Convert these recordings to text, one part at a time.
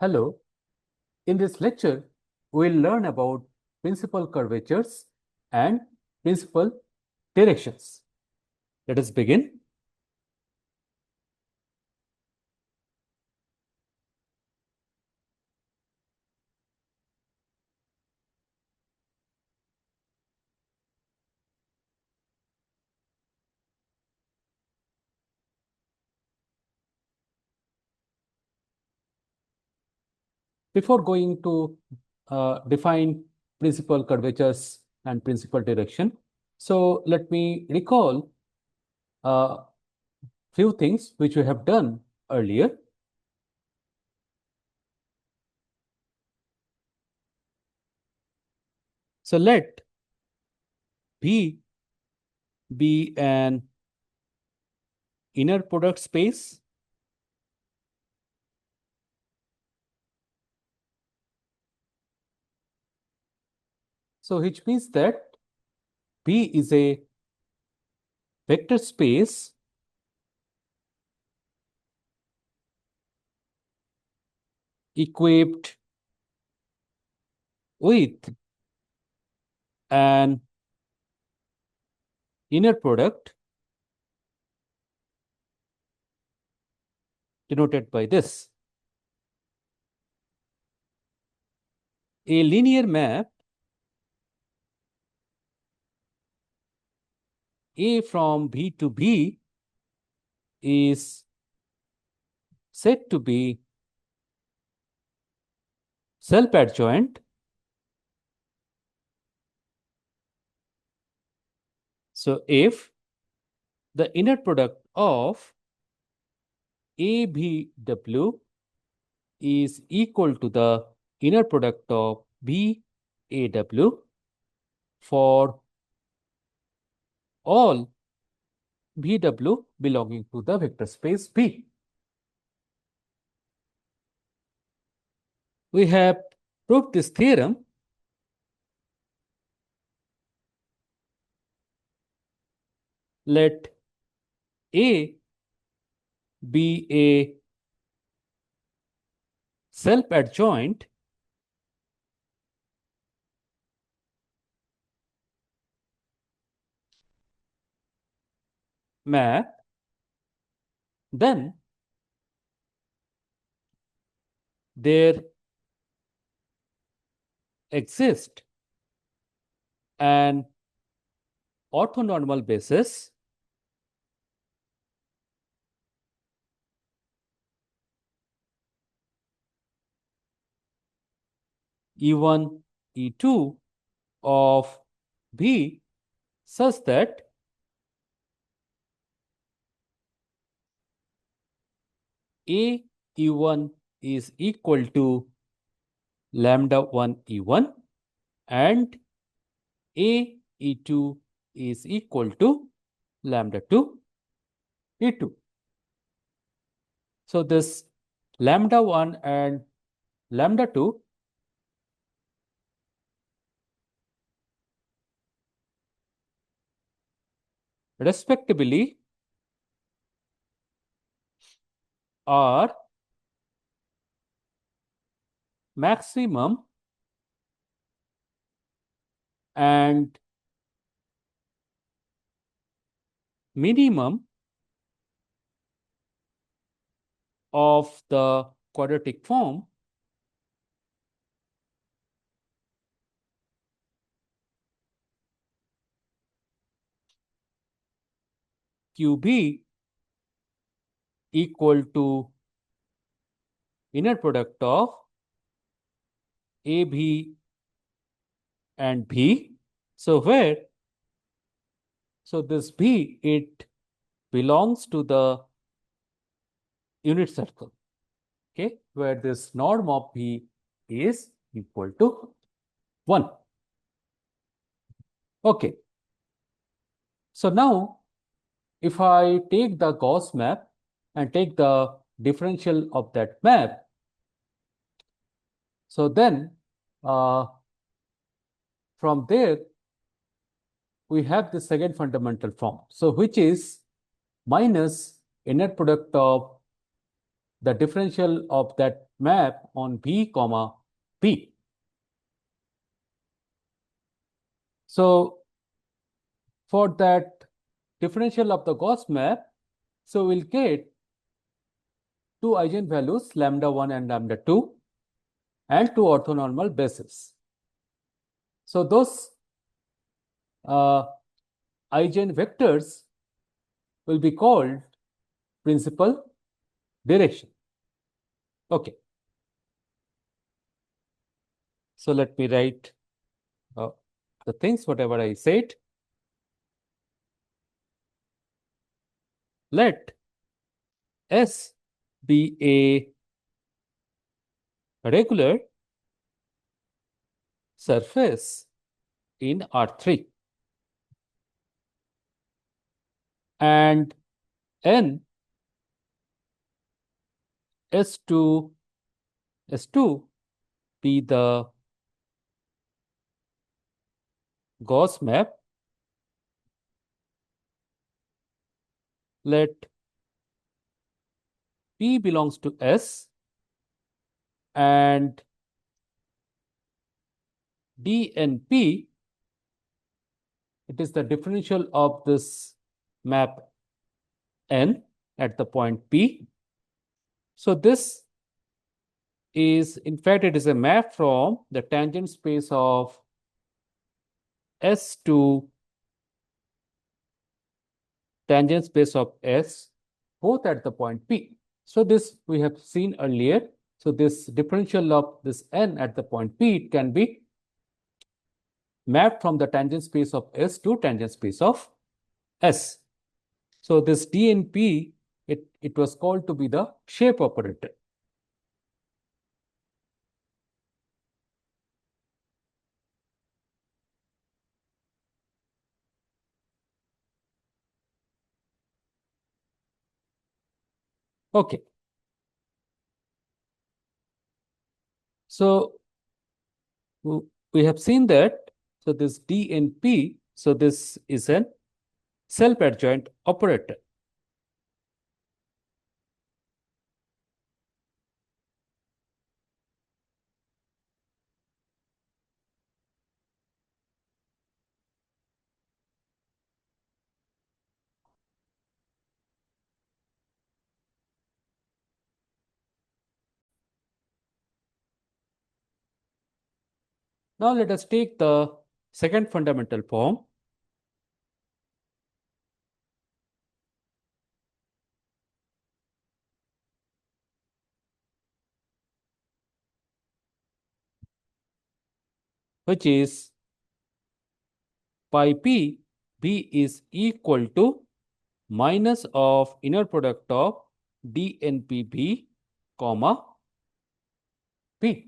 Hello, in this lecture, we'll learn about principal curvatures and principal directions. Let us begin. Before going to define principal curvatures and principal direction, so let me recall a few things which we have done earlier. So let B be an inner product space which means that B is a vector space equipped with an inner product denoted by this. A linear map A from B to B is said to be self-adjoint. So if the inner product of ABW is equal to the inner product of BAW for all BW belonging to the vector space B. We have proved this theorem let A be a self-adjoint map, then there exists an orthonormal basis E1, E2 of B such that A E1 is equal to lambda 1 E1 and A E2 is equal to lambda 2 E2. So this lambda 1 and lambda 2 respectively are maximum and minimum of the quadratic form QB equal to inner product of AB and B. So this B, it belongs to the unit circle, okay, where this norm of B is equal to 1. Okay. So now, if I take the Gauss map and take the differential of that map, so then from there, we have the second fundamental form. So which is minus inner product of the differential of that map on B comma P. So for that differential of the Gauss map, so we'll get two eigenvalues lambda1 and lambda2 and two orthonormal bases. So those eigenvectors will be called principal direction. Okay. So let me write the things, whatever I said. Let S be a regular surface in R3 and N S2 be the Gauss map. Let P belongs to S and D and P, it is the differential of this map N at the point P. So this is, in fact, it is a map from the tangent space of S to tangent space of S, both at the point P. So this we have seen earlier. So this differential of this N at the point P, it can be mapped from the tangent space of S to tangent space of S. So this D and P, it was called to be the shape operator. Okay. So we have seen that. So this D and P, so this is an self-adjoint operator. Now let us take the second fundamental form. Which is pi p, b is equal to minus of inner product of d n p b comma p.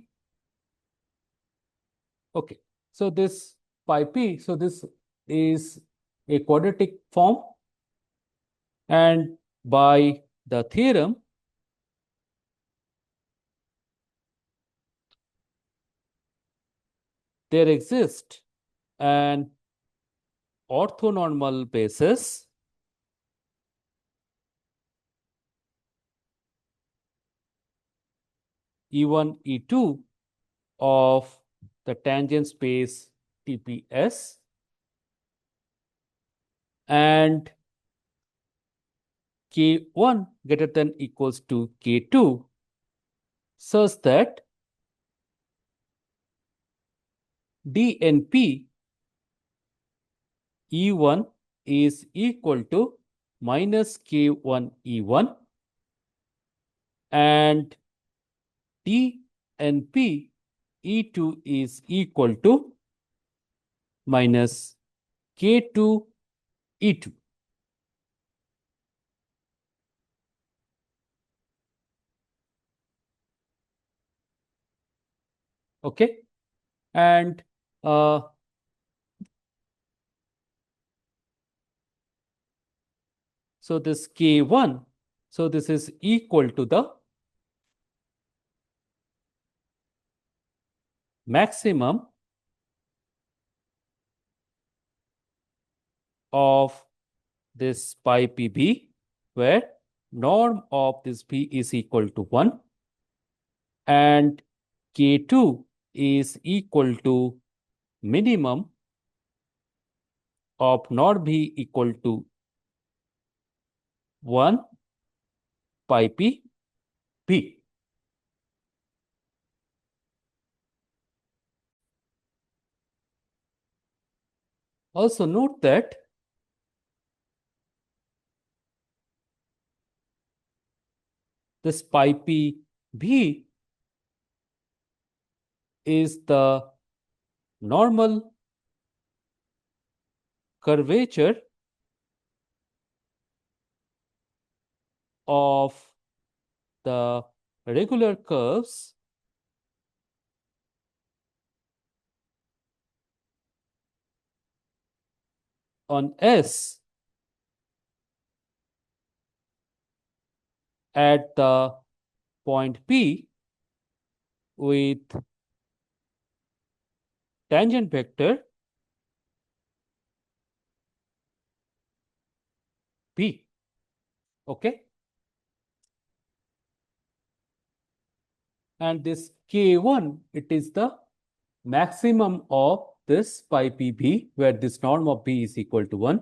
Okay, so this pi p, so this is a quadratic form, and by the theorem, there exists an orthonormal basis E1, E2 of the tangent space TPS, and K1 greater than equals to K2 such that D and P E1 is equal to minus K1 E1 and D and P E2 is equal to minus K2 E2. Okay, and so this K1, so this is equal to the maximum of this pi pb, where norm of this p is equal to 1, and K2 is equal to minimum of not B equal to 1 pi p b. Also note that this pi p b is the normal curvature of the regular curves on S at the point P with tangent vector P. Okay. And this K1, it is the maximum of this pi pb, where this norm of b is equal to 1,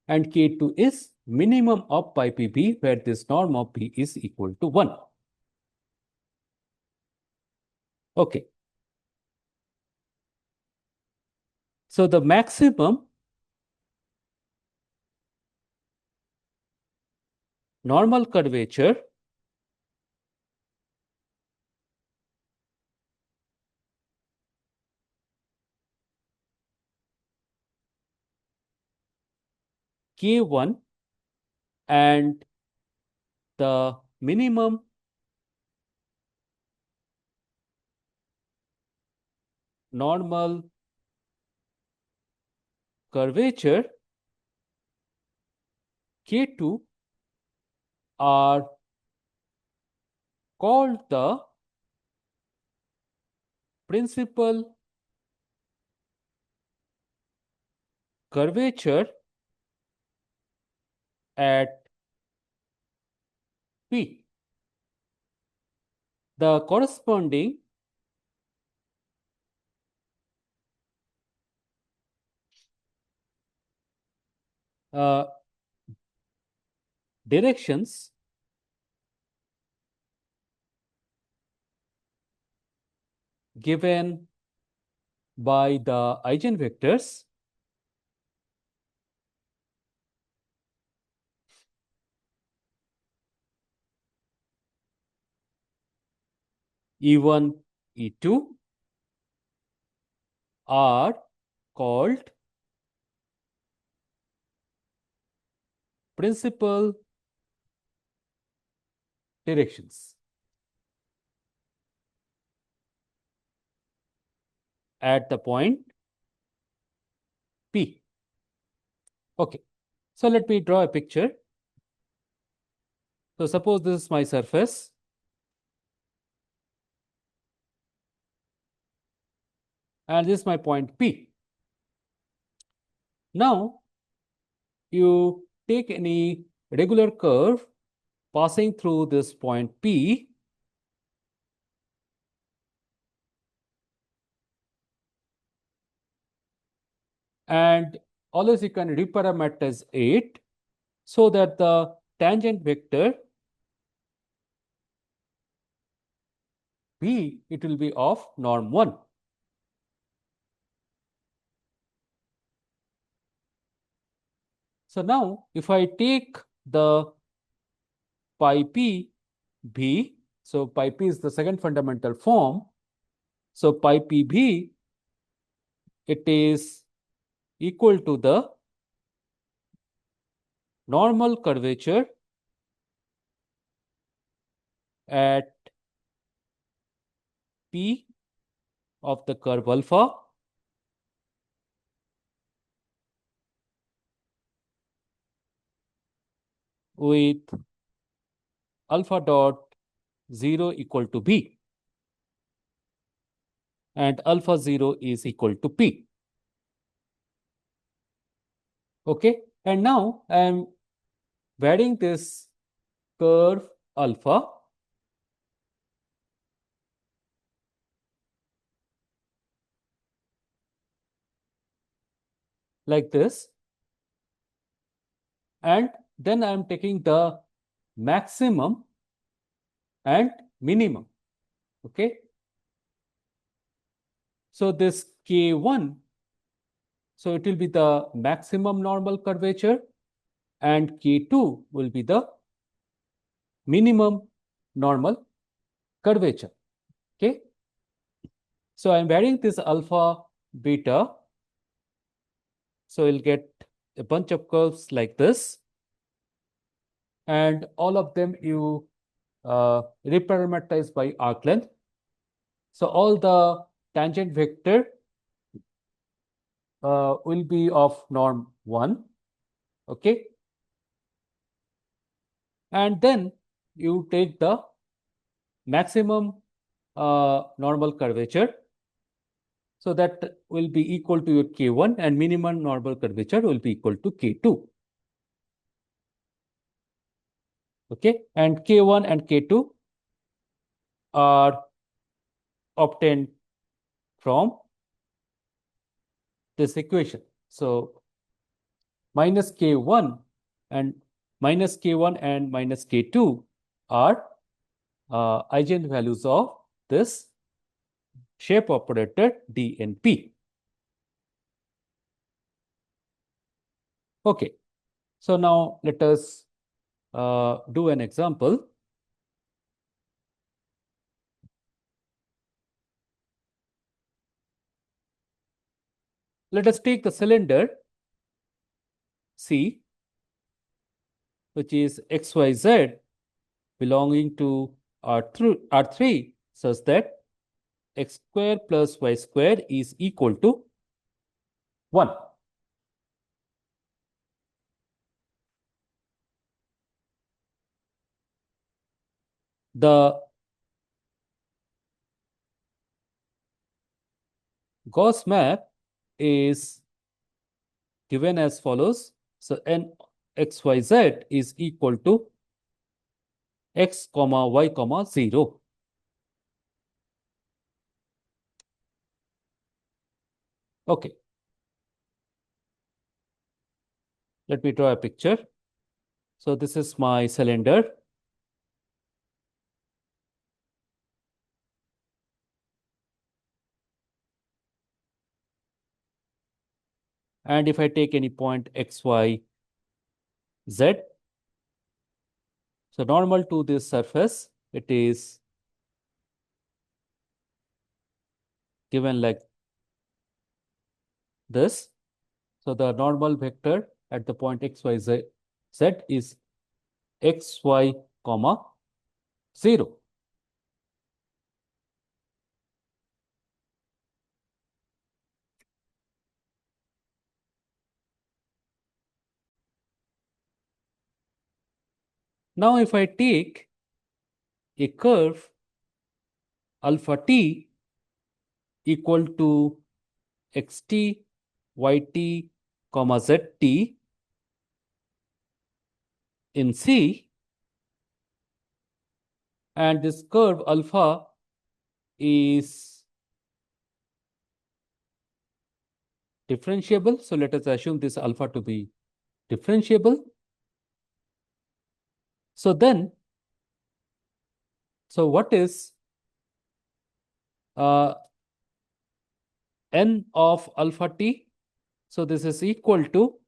and K2 is minimum of pi pb, where this norm of b is equal to 1. Okay. So the maximum normal curvature K1 and the minimum normal curvature K2 are called the principal curvature at P. The corresponding uh, directions given by the eigenvectors E1, E2 are called principal directions at the point P. Okay, so let me draw a picture. So suppose this is my surface, and this is my point P. Now, you take any regular curve passing through this point P, and always you can reparameterize it so that the tangent vector P, it will be of norm 1. So now if I take the pi p b, so pi p is the second fundamental form. So pi p b, it is equal to the normal curvature at P of the curve alpha with alpha dot 0 equal to B, and alpha 0 is equal to P. Okay, and now I am varying this curve alpha like this, and then I am taking the maximum and minimum. Okay. So this K1, so it will be the maximum normal curvature, and K2 will be the minimum normal curvature. Okay. So I'm varying this alpha beta. So you'll get a bunch of curves like this, and all of them you reparameterize by arc length. So all the tangent vector will be of norm 1. Okay. And then you take the maximum normal curvature. So that will be equal to your K1, and minimum normal curvature will be equal to K2. Okay. And K1 and K2 are obtained from this equation. So minus K1 and minus K2 are eigenvalues of this shape operator DNP. Okay, so now let us do an example. Let us take the cylinder C, which is XYZ belonging to R3 such that x square plus y square is equal to 1. The Gauss map is given as follows. So n xyz is equal to x comma y comma 0. Okay. Let me draw a picture. So this is my cylinder. And if I take any point x, y, z, so normal to this surface, it is given like this. So the normal vector at the point x, y, z is x, y, comma 0. Now if I take a curve alpha t equal to xt, yt, comma zt in C, and this curve alpha is differentiable. So let us assume this alpha to be differentiable. So then, so what is n of alpha t? So this is equal to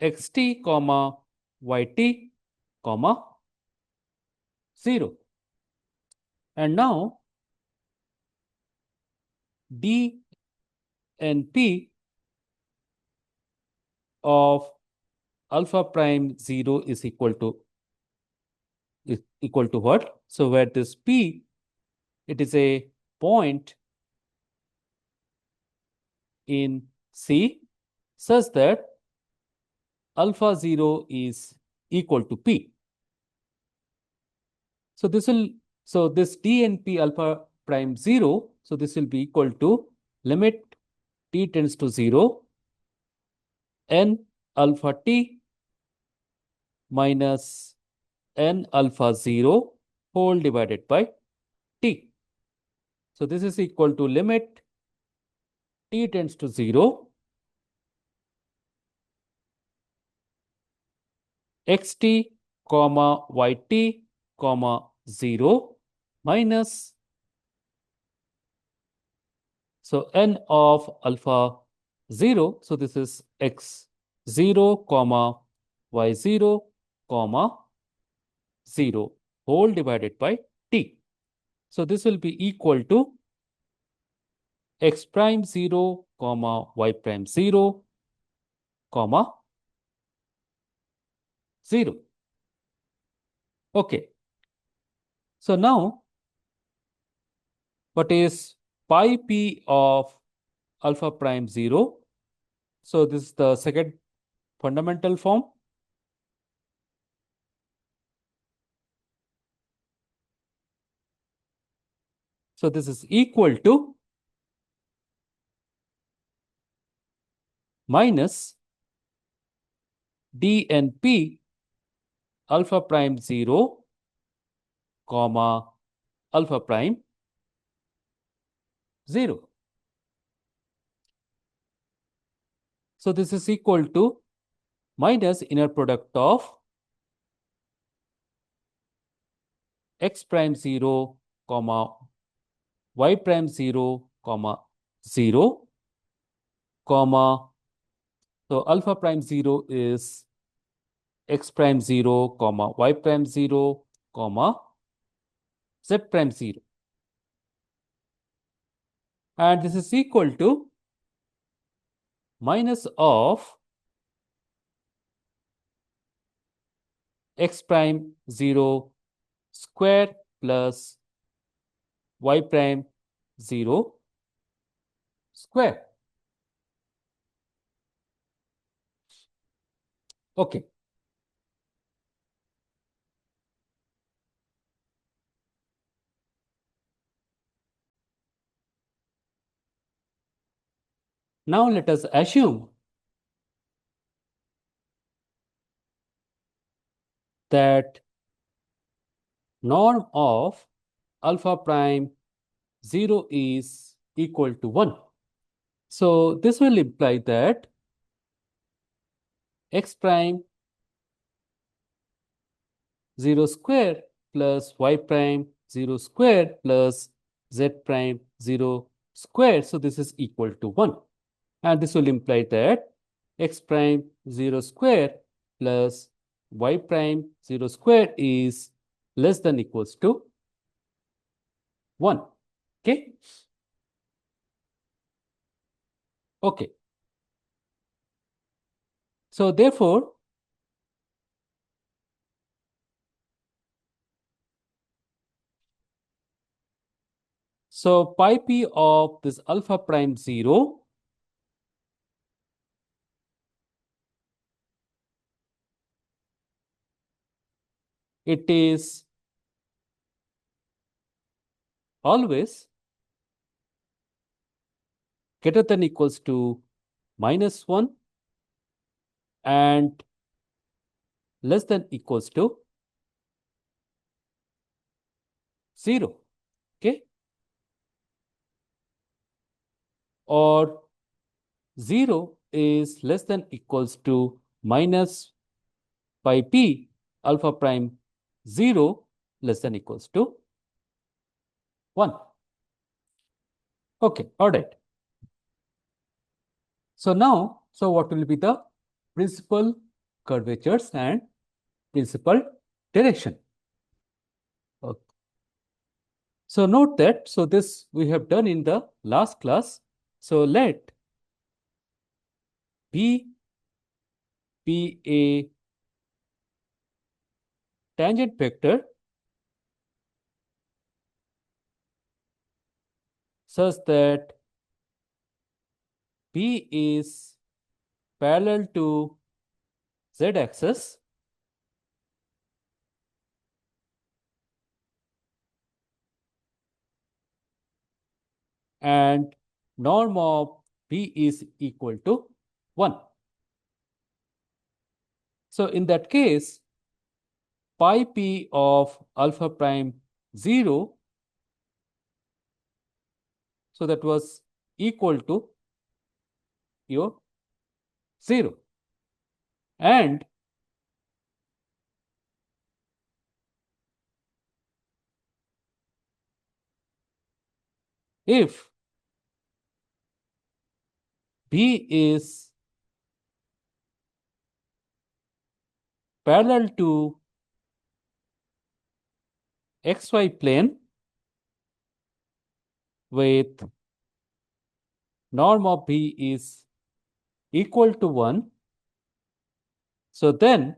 xt comma yt comma 0. And now dnp of alpha prime 0 is equal to what? So where this p, it is a point in C such that alpha 0 is equal to p. So this dnp alpha prime 0, so this will be equal to limit t tends to 0 n alpha t minus n alpha 0 whole divided by t. So this is equal to limit t tends to 0 xt comma yt comma 0 minus, so n of alpha 0, so this is x0 comma y0 comma 0 whole divided by t. So this will be equal to x prime 0 comma y prime 0 comma 0. Okay. So now what is pi p of alpha prime 0? So this is the second fundamental form. So this is equal to minus dnp alpha prime 0 comma alpha prime 0. So this is equal to minus inner product of x prime 0 comma y prime 0 comma 0 comma, so alpha prime 0 is x prime 0 comma y prime 0 comma z prime 0, and this is equal to minus of x prime 0 square plus y prime 0 square. Okay. Now let us assume that norm of alpha prime 0 is equal to 1. So this will imply that x prime 0 square plus y prime 0 square plus z prime 0 square. So this is equal to 1. And this will imply that x prime 0 square plus y prime 0 square is less than equals to 1. Okay. Okay. So therefore, so pi p of this alpha prime 0 it is always greater than equals to minus 1 and less than equals to 0. Okay. Or 0 is less than equals to minus pi p alpha prime 0 less than equals to 1. Okay, all right. So now, so what will be the principal curvatures and principal direction? Okay. So note that, so this we have done in the last class. So let B be a tangent vector such that B is parallel to z-axis and norm of B is equal to 1. So in that case, pi p of alpha prime 0, so that was equal to your 0. And if B is parallel to xy plane with norm of B is equal to 1, so then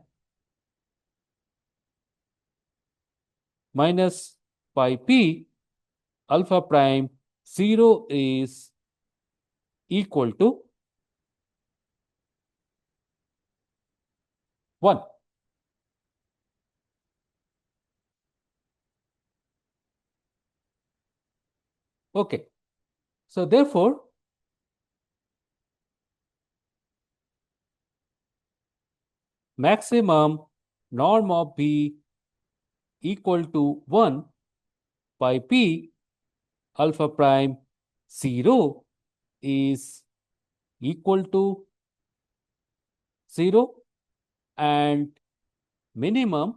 minus pi p alpha prime 0 is equal to 1. Okay. So therefore, maximum norm of B equal to 1 pi p alpha prime 0 is equal to 0, and minimum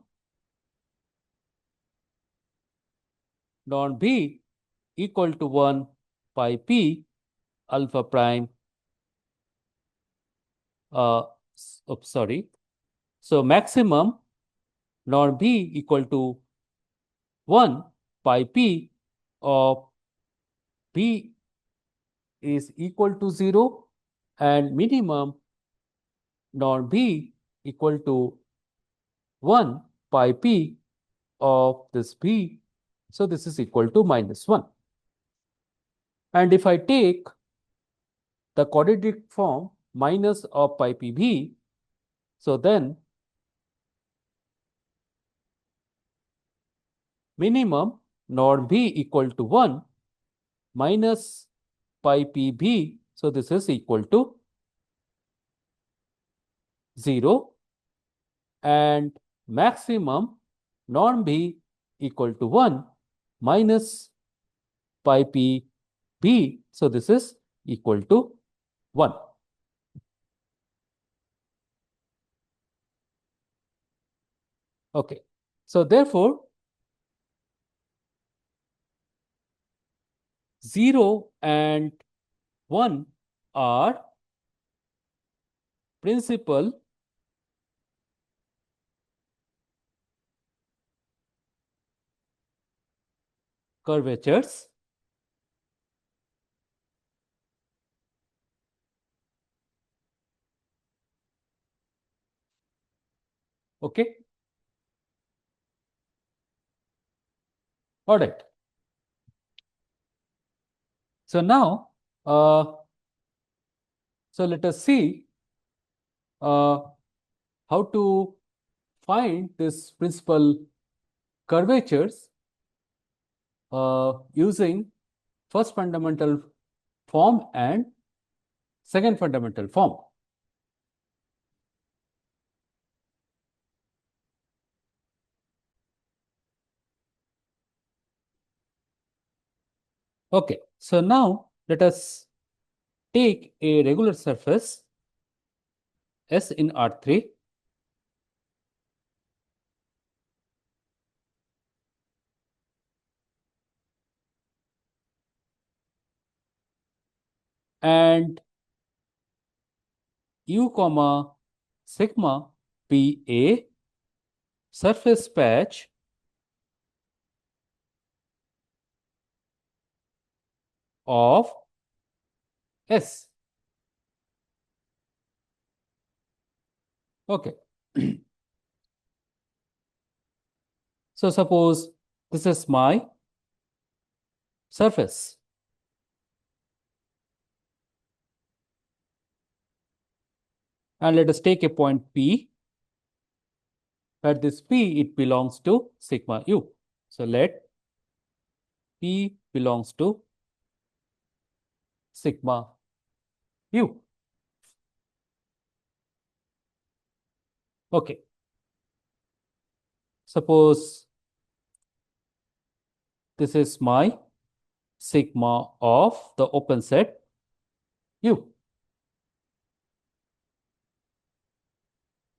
norm B equal to 1 pi p alpha prime sorry. So maximum norm B equal to 1 pi p of B is equal to 0, and minimum norm B equal to 1 pi p of this B. So this is equal to minus 1. And if I take the quadratic form minus of pi p b, so then minimum norm B equal to 1 minus pi p b, so this is equal to 0, and maximum norm B equal to 1 minus pi p b, so this is equal to 1. Okay, so therefore 0 and 1 are principal curvatures okay. All right. So now, so let us see uh, how to find this principal curvatures using first fundamental form and second fundamental form. Okay, so now let us take a regular surface S in R3 and U comma sigma be a surface patch of S. Okay. So suppose this is my surface. And let us take a point P. At this P, it belongs to sigma U. So let P belongs to sigma U. Okay. Suppose this is my sigma of the open set U.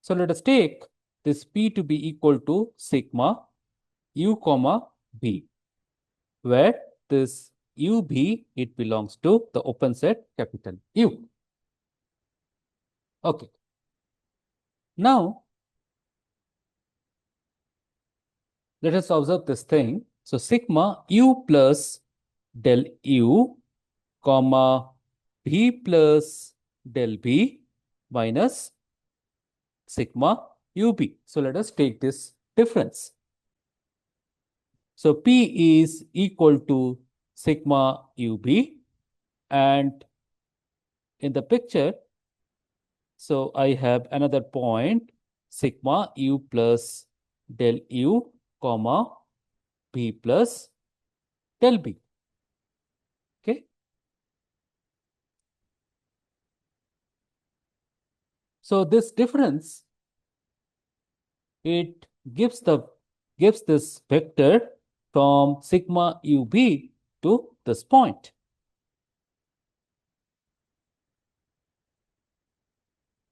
So let us take this P to be equal to sigma U comma B, where this UB, it belongs to the open set capital U. Okay. Now, let us observe this thing. So sigma U plus del U, comma B plus del B minus sigma UB. So let us take this difference. So P is equal to sigma UB, and in the picture, so I have another point, sigma U plus del U, comma B plus del B. Okay. So this difference, it gives this vector from sigma UB to this point.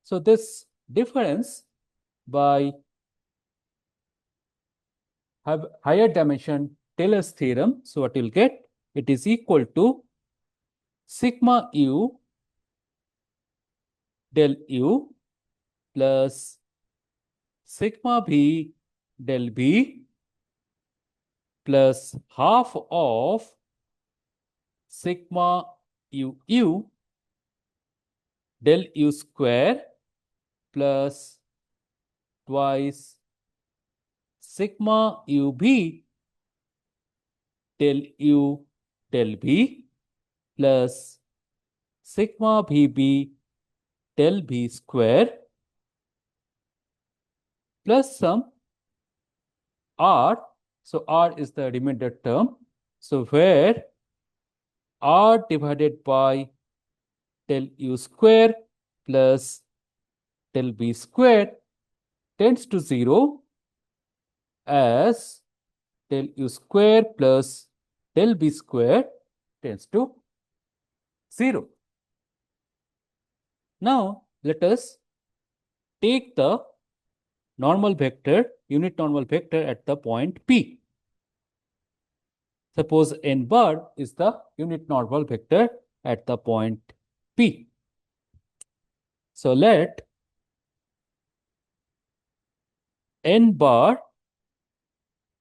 So this difference by higher dimension Taylor's theorem, so what you'll get, it is equal to sigma U del U plus sigma B del B plus half of sigma U del U square plus twice sigma UB del U del B plus sigma BB del B square plus some R. So R is the remainder term. So where R divided by del U square plus del B square tends to 0, as del U square plus del B square tends to 0. Now let us take the normal vector, unit normal vector at the point P. Suppose n bar is the unit normal vector at the point P. So let n bar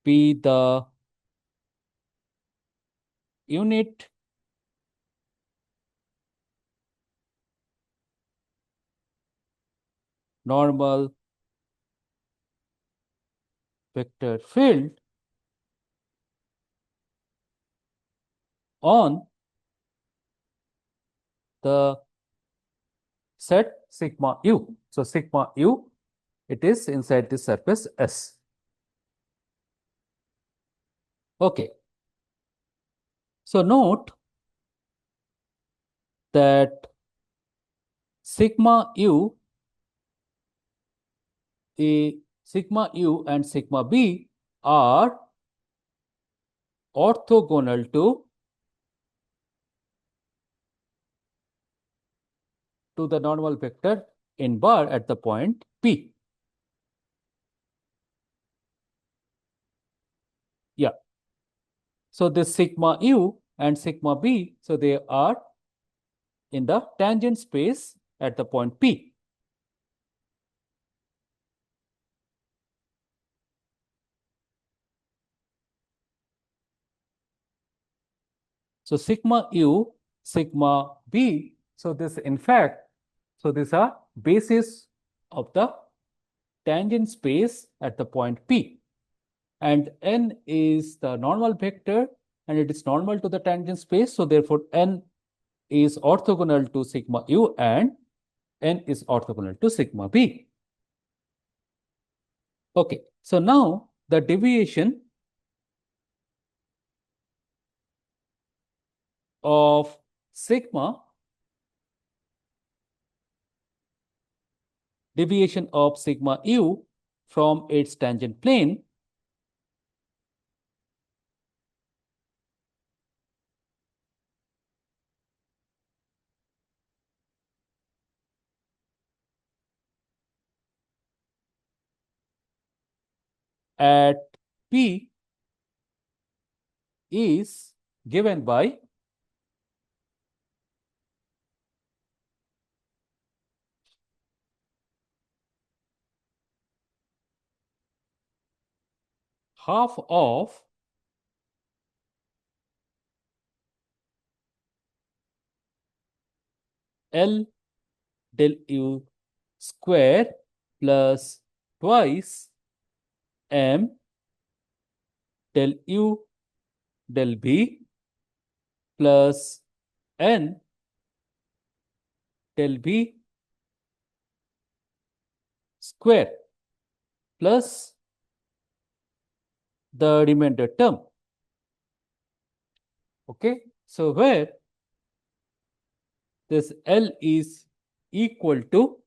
be the unit normal vector field on the set sigma U. So sigma U, it is inside the surface S. Okay. So note that sigma U and sigma B are orthogonal to the normal vector n bar at the point P. Yeah. So this sigma U and sigma B, so they are in the tangent space at the point P. So sigma U, sigma B, so this in fact, so these are bases of the tangent space at the point P. And n is the normal vector and it is normal to the tangent space. So therefore, n is orthogonal to sigma U and n is orthogonal to sigma B. Okay, so now the deviation of sigma, deviation of sigma U from its tangent plane at P is given by half of L del U square plus twice M del U del B plus N del B square plus the remainder term. Okay, so where this L is equal to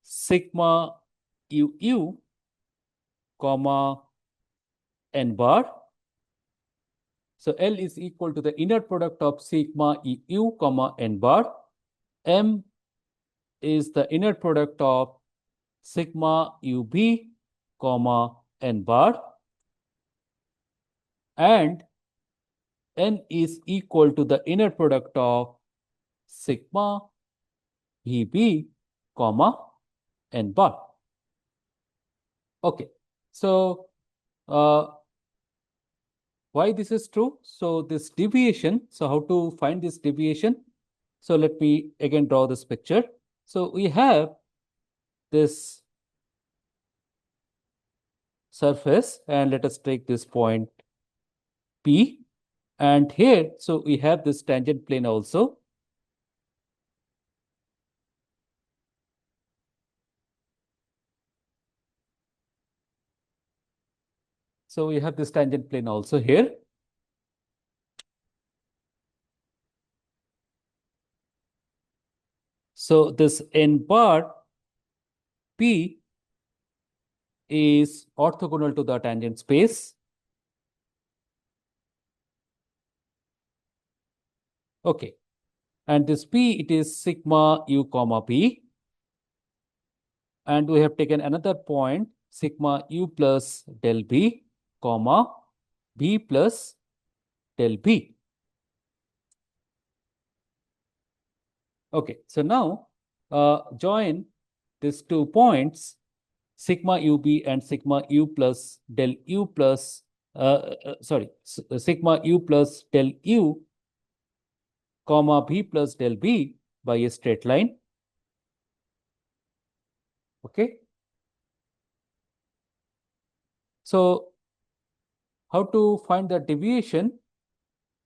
sigma UU comma N bar. So L is equal to the inner product of sigma UU comma N bar. M is the inner product of sigma UB comma N bar. And N is equal to the inner product of sigma VB comma N bar. Okay, so why this is true? So this deviation, so how to find this deviation? So let me again draw this picture. So we have this surface and let us take this point P. And here, so we have this tangent plane also. So we have this tangent plane also here. So this N bar P is orthogonal to the tangent space. Okay. And this P, it is sigma U comma P. And we have taken another point, sigma U plus del B, comma B plus del B. Okay, so now join these 2 points, sigma UB and sigma U plus del U plus, sigma U plus del U, comma B plus del B by a straight line. Okay. So how to find the deviation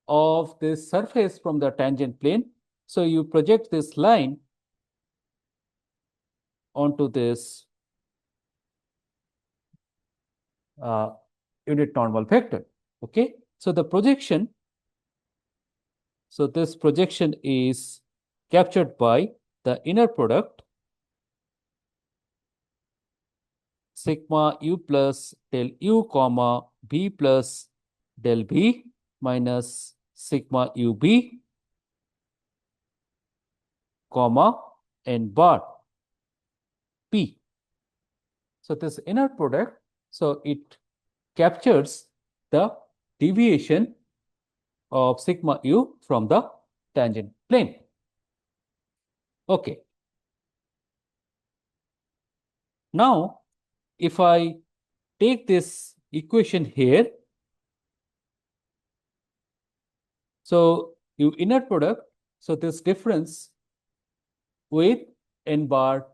of this surface from the tangent plane? So you project this line onto this unit normal vector. Okay, so the projection, so this projection is captured by the inner product sigma U plus del U comma B plus del B minus sigma UB comma N bar P. So this inner product, so it captures the deviation of sigma U from the tangent plane. Okay. Now, if I take this equation here, so you inner product, so this difference with N bar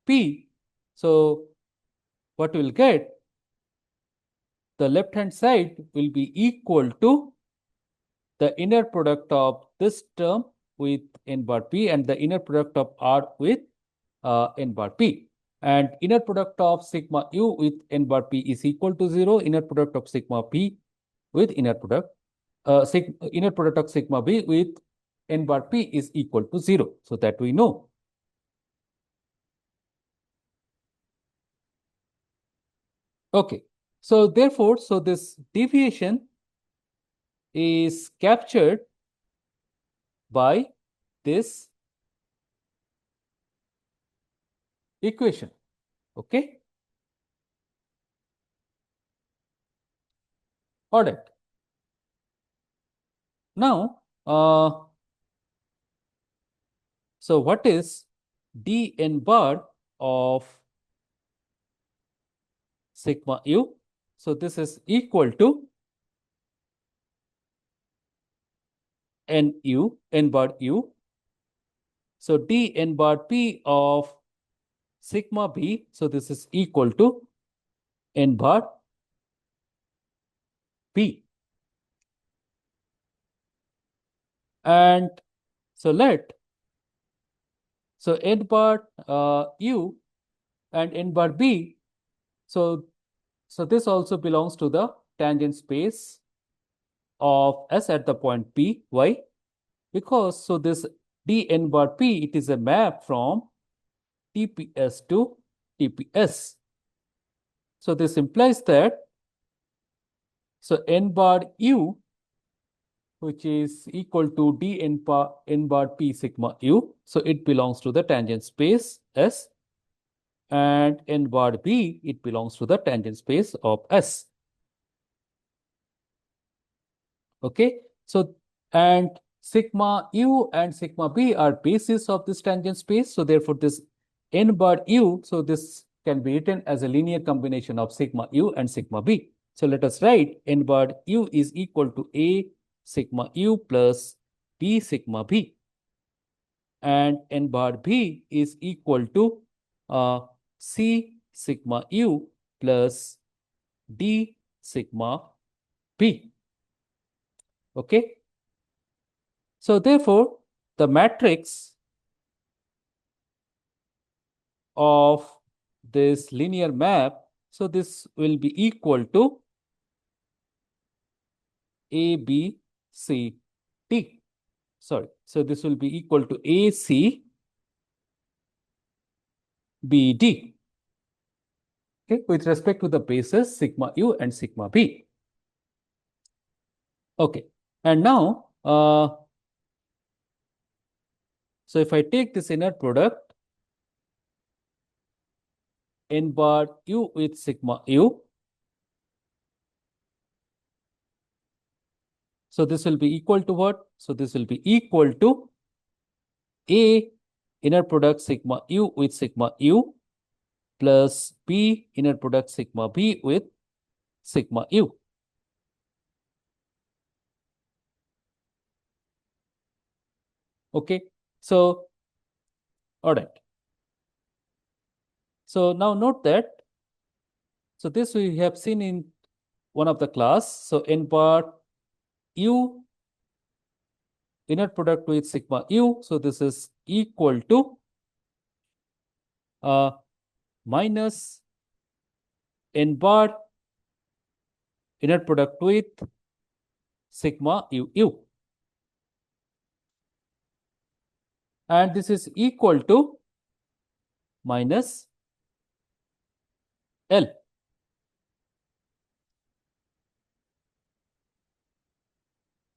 P, so what we'll get, the left hand side will be equal to the inner product of this term with N bar P and the inner product of R with N bar P. And inner product of sigma U with N bar P is equal to 0. Inner product of sigma P with inner product of sigma B with N bar P is equal to 0. So that we know. Okay. So therefore, so this deviation is captured by this equation. Okay. All right. Now, so what is dn bar of sigma u. So this is equal to n bar u. So d n bar p of sigma b. So this is equal to n bar p. And so n bar u and n bar b. So this also belongs to the tangent space of S at the point P. Why? Because this dn bar P, it is a map from TPS to TPS. So this implies that n bar U, which is equal to n bar P sigma U. So it belongs to the tangent space S, and n bar B, it belongs to the tangent space of S. Okay, so and sigma u and sigma b are bases of this tangent space. So therefore, this n bar u, so this can be written as a linear combination of sigma u and sigma b. So let us write n bar u is equal to a sigma u plus b sigma b, and n bar b is equal to c sigma u plus d sigma b. Okay. So therefore, the matrix of this linear map, so this will be equal to A, B, C, D. Sorry. So this will be equal to A, C, B, D. Okay, with respect to the bases sigma u and sigma b. Okay, and now, so if I take this inner product, n bar u with sigma u, so this will be equal to what? So this will be equal to A inner product sigma u with sigma u plus B inner product sigma b with sigma u. Okay, so all right. So now note that, so this we have seen in one of the class. So n bar u inner product with sigma u. So this is equal to minus n bar inner product with sigma u u. And this is equal to minus L.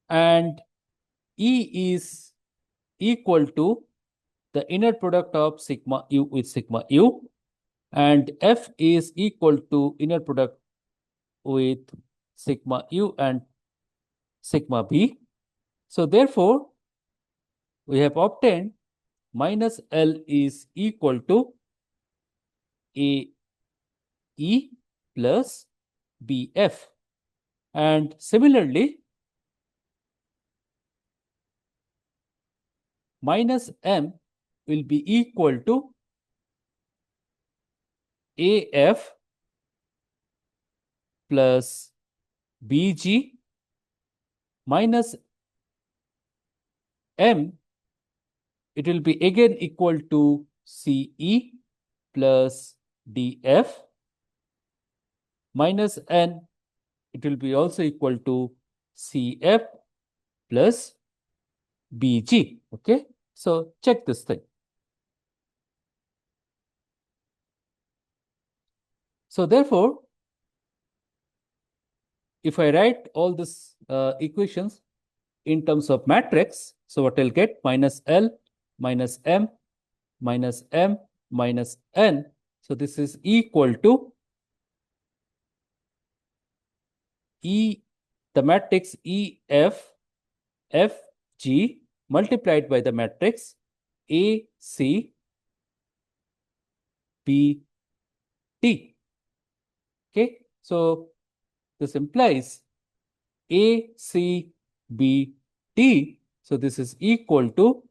And E is equal to the inner product of sigma u with sigma u, and F is equal to inner product with sigma u and sigma b. So therefore, we have obtained minus L is equal to A E plus B F. And similarly, minus M will be equal to AF plus BG minus M, it will be again equal to CE plus DF minus N, it will be also equal to CF plus BG. Okay, so check this thing. So therefore, if I write all these equations in terms of matrix, so what I'll get? Minus L minus M minus M minus N. So this is equal to E, the matrix EF FG multiplied by the matrix AC BT. Okay, so this implies A, C, B, D. So this is equal to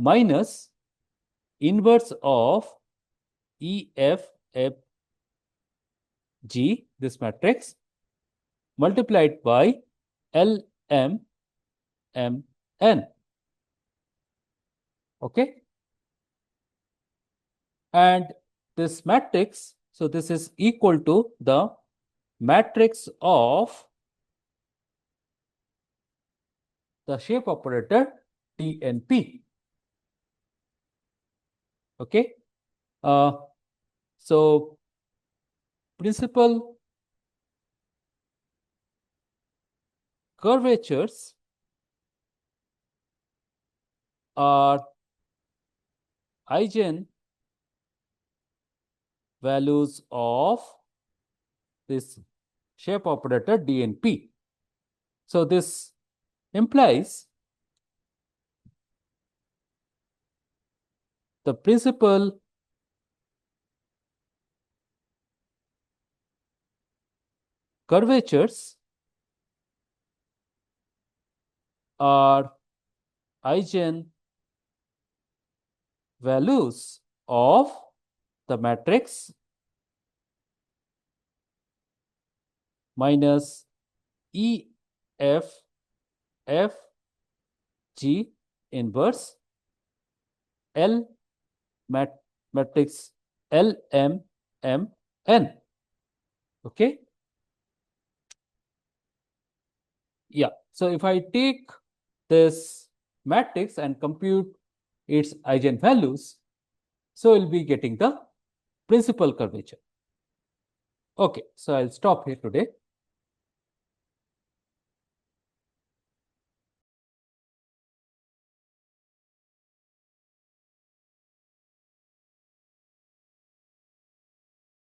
minus inverse of E, F, F, G, this matrix, multiplied by L, M, M, N. Okay. And this matrix, so this is equal to the matrix of the shape operator TNP. Okay. So principal curvatures are eigen values of this shape operator DNP. So this implies the principal curvatures are eigen values of the matrix minus E, F, F, G inverse L matrix L, M, M, N. Okay. Yeah. So if I take this matrix and compute its eigenvalues, so we'll be getting the principal curvature. Okay. So I'll stop here today.